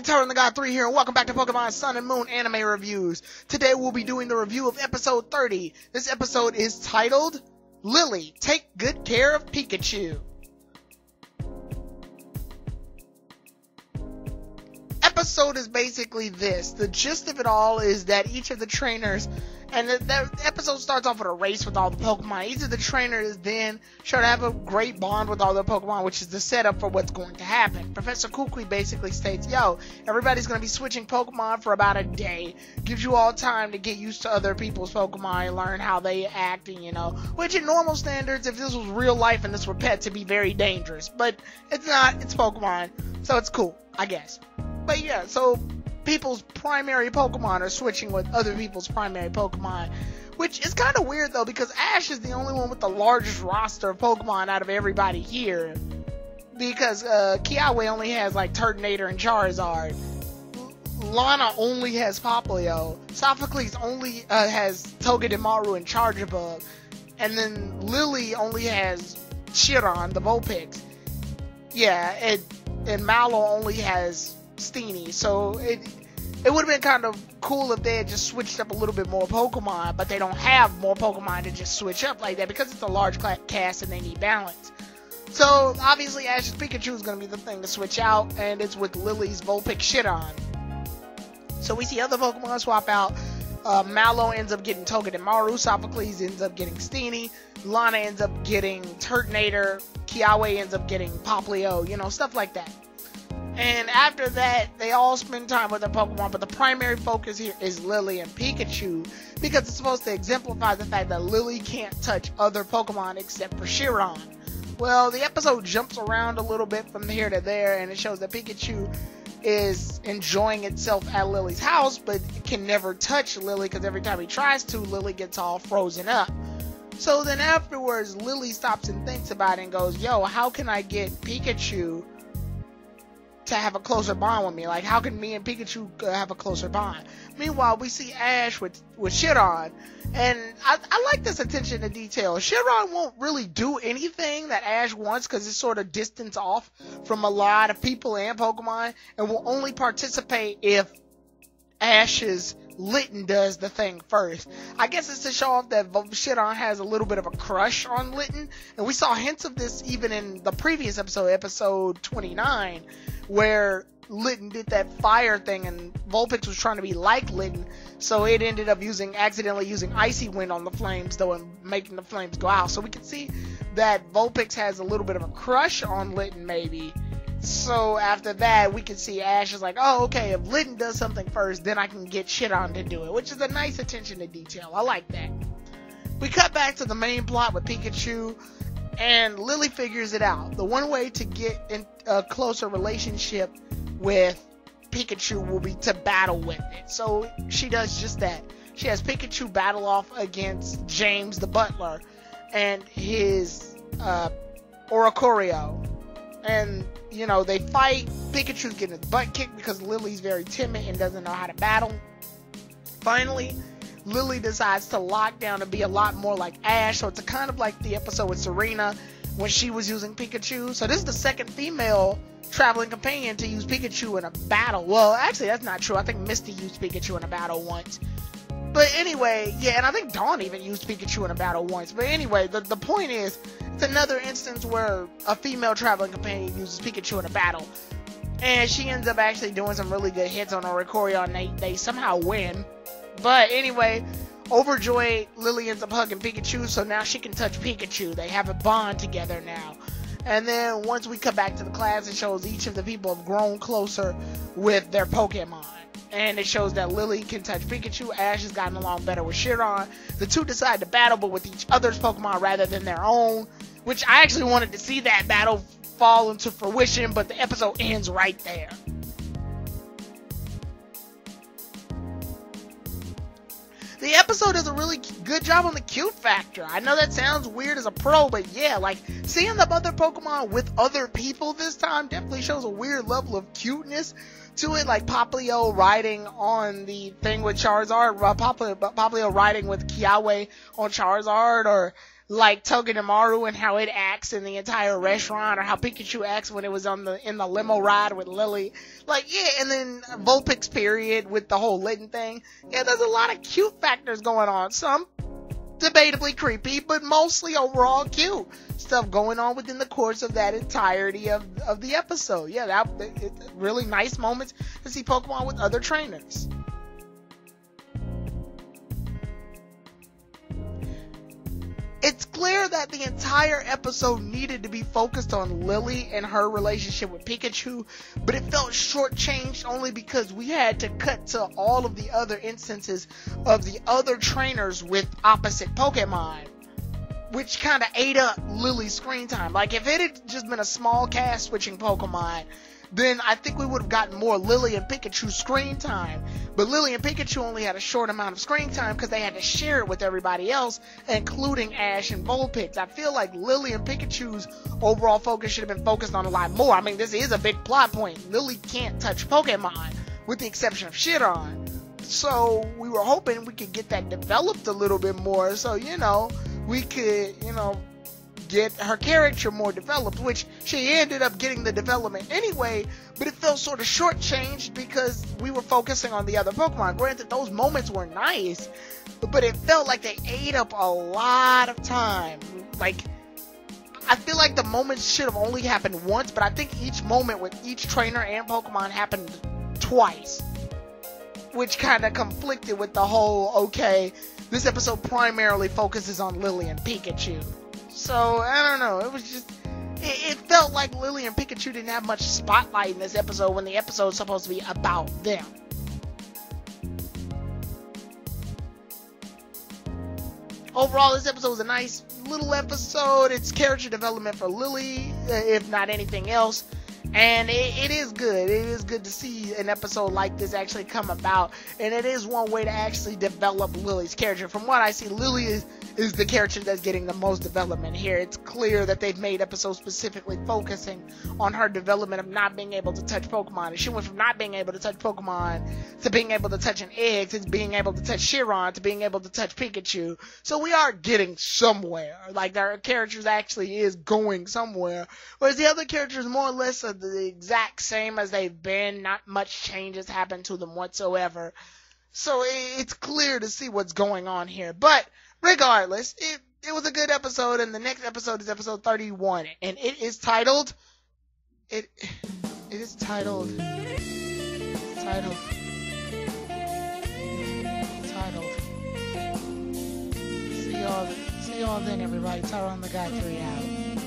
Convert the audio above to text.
Terran the God 3 here, and welcome back to Pokemon Sun and Moon Anime Reviews. Today we'll be doing the review of episode 30. This episode is titled, Lily, Take Good Care of Pikachu. Episode is basically this. The gist of it all is that each of the trainers, and the episode starts off with a race with all the Pokemon. Each of the trainers then show to have a great bond with all their Pokemon, which is the setup for what's going to happen. Professor Kukui basically states, yo, everybody's going to be switching Pokemon for about a day. Gives you all time to get used to other people's Pokemon and learn how they act, and which in normal standards, if this was real life and this were pets, it'd be very dangerous. But it's not, it's Pokemon, so it's cool, I guess. But yeah, so people's primary Pokemon are switching with other people's primary Pokemon, which is kind of weird though, because Ash is the only one with the largest roster of Pokemon out of everybody here, because Kiawe only has like Turtonator and Charizard, Lana only has Popplio, Sophocles only has Togedemaru and Charjabug, and then Lily only has Chiron, the Vulpix, yeah, and Mallow only has Steenie. So it would have been kind of cool if they had just switched up a little bit more Pokemon, but they don't have more Pokemon to just switch up like that because it's a large cast and they need balance. So obviously Ash's Pikachu is going to be the thing to switch out, and it's with Lily's Vulpix Chiron. So we see other Pokemon swap out. Mallow ends up getting Togedemaru, Sophocles ends up getting Steenie, Lana ends up getting Turtonator, Kiawe ends up getting Popplio, stuff like that. And after that, they all spend time with their Pokemon, but the primary focus here is Lily and Pikachu, because it's supposed to exemplify the fact that Lily can't touch other Pokemon except for Chiron. Well, the episode jumps around a little bit from here to there, and it shows that Pikachu is enjoying itself at Lily's house, but can never touch Lily, because every time he tries to, Lily gets all frozen up. So then afterwards, Lily stops and thinks about it and goes, yo, how can I get Pikachu to have a closer bond with me? Like, how can me and Pikachu have a closer bond? Meanwhile, we see Ash with Chiron, and I like this attention to detail. Chiron won't really do anything that Ash wants because it's sort of distance off from a lot of people and Pokemon, and will only participate if Ash's Litten does the thing first. I guess it's to show off that Chiron has a little bit of a crush on Litten, and we saw hints of this even in the previous episode, episode 29, where Litten did that fire thing and Vulpix was trying to be like Litten, so it ended up accidentally using Icy Wind on the flames though, and making the flames go out. So we can see that Vulpix has a little bit of a crush on Litten maybe. So after that, we can see Ash is like, oh, okay, if Litten does something first, then I can get Chiron to do it, which is a nice attention to detail. I like that. We cut back to the main plot with Pikachu, and Lily figures it out. The one way to get in a closer relationship with Pikachu will be to battle with it. So she does just that. She has Pikachu battle off against James the butler and his Oricorio. And, they fight. Pikachu's getting his butt kicked because Lily's very timid and doesn't know how to battle. Finally, Lily decides to lock down and be a lot more like Ash. So it's kind of like the episode with Serena when she was using Pikachu. So this is the second female traveling companion to use Pikachu in a battle. Well, actually, that's not true. I think Misty used Pikachu in a battle once. But anyway, yeah, and I think Dawn even used Pikachu in a battle once. But anyway, the point is, it's another instance where a female traveling companion uses Pikachu in a battle. And she ends up actually doing some really good hits on Oricorio, and they somehow win. But anyway, overjoyed, Lily ends up hugging Pikachu, so now she can touch Pikachu. They have a bond together now. And then once we come back to the class, it shows each of the people have grown closer with their Pokemon. And it shows that Lily can touch Pikachu, Ash has gotten along better with Chiron. The two decide to battle, but with each other's Pokemon rather than their own, which I actually wanted to see that battle fall into fruition, but the episode ends right there. The episode does a really good job on the cute factor. I know that sounds weird as a pro, but yeah, like, seeing the other Pokemon with other people this time definitely shows a weird level of cuteness to it, like Popplio riding on the thing with Charizard, Popplio riding with Kiawe on Charizard, or like Togedemaru and how it acts in the entire restaurant, or how Pikachu acts when it was in the limo ride with Lily. Like, yeah, and then Vulpix period with the whole Litten thing. Yeah, there's a lot of cute factors going on. Some debatably creepy, but mostly overall cute stuff going on within the course of that entirety of the episode. Yeah, really nice moments to see Pokemon with other trainers. It's clear that the entire episode needed to be focused on Lily and her relationship with Pikachu, but it felt shortchanged only because we had to cut to all of the other instances of the other trainers with opposite Pokemon, which kind of ate up Lily's screen time. Like, if it had just been a small cast switching Pokemon, then I think we would have gotten more Lily and Pikachu screen time. But Lily and Pikachu only had a short amount of screen time because they had to share it with everybody else, including Ash and Vulpix. I feel like Lily and Pikachu's overall focus should have been focused on a lot more. I mean, this is a big plot point. Lily can't touch Pokemon, with the exception of Shiron. So we were hoping we could get that developed a little bit more, so, we could, get her character more developed, which she ended up getting the development anyway, but it felt sort of shortchanged because we were focusing on the other Pokemon. Granted, those moments were nice, but it felt like they ate up a lot of time. Like, I feel like the moments should have only happened once, but I think each moment with each trainer and Pokemon happened twice, which kind of conflicted with the whole, okay, this episode primarily focuses on Lily and Pikachu. So, I don't know, it was just, it felt like Lily and Pikachu didn't have much spotlight in this episode when the episode's supposed to be about them. Overall, this episode was a nice little episode. It's character development for Lily, if not anything else. And it is good. It is good to see an episode like this actually come about. And it is one way to actually develop Lily's character. From what I see, Lily is the character that's getting the most development here. It's clear that they've made episodes specifically focusing on her development of not being able to touch Pokemon. And she went from not being able to touch Pokemon to being able to touch an egg, to being able to touch Shiron, to being able to touch Pikachu. So we are getting somewhere. Like, our characters actually is going somewhere. Whereas the other characters more or less are the exact same as they've been. Not much changes happened to them whatsoever. So it's clear to see what's going on here. But regardless, it was a good episode, and the next episode is episode 31, and it is titled, see y'all then, everybody. Tyrone the Guy 3 out.